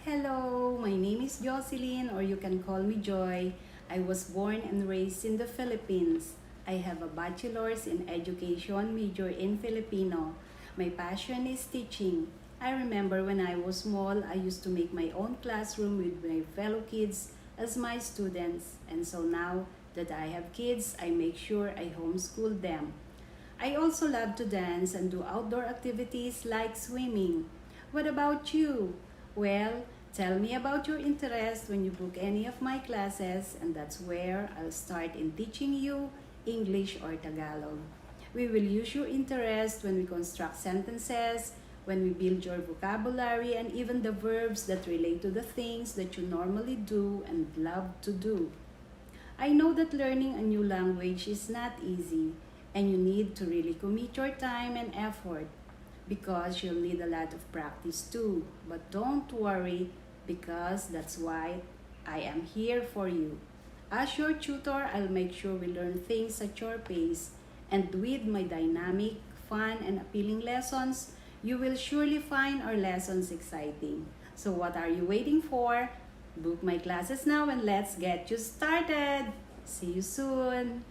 Hello, my name is Jocelyn, or you can call me Joy. I was born and raised in the Philippines. I have a bachelor's in education, major in Filipino. My passion is teaching. I remember when I was small, I used to make my own classroom with my fellow kids as my students. And so now that I have kids, I make sure I homeschool them. I also love to dance and do outdoor activities like swimming. What about you? Well, tell me about your interest when you book any of my classes, and that's where I'll start in teaching you English or Tagalog. We will use your interest when we construct sentences, when we build your vocabulary, and even the verbs that relate to the things that you normally do and love to do. I know that learning a new language is not easy, and you need to really commit your time and effort because you'll need a lot of practice too. But don't worry because that's why I am here for you. As your tutor, I'll make sure we learn things at your pace, and with my dynamic, fun, and appealing lessons, you will surely find our lessons exciting. So what are you waiting for? Book my classes now and let's get you started. See you soon!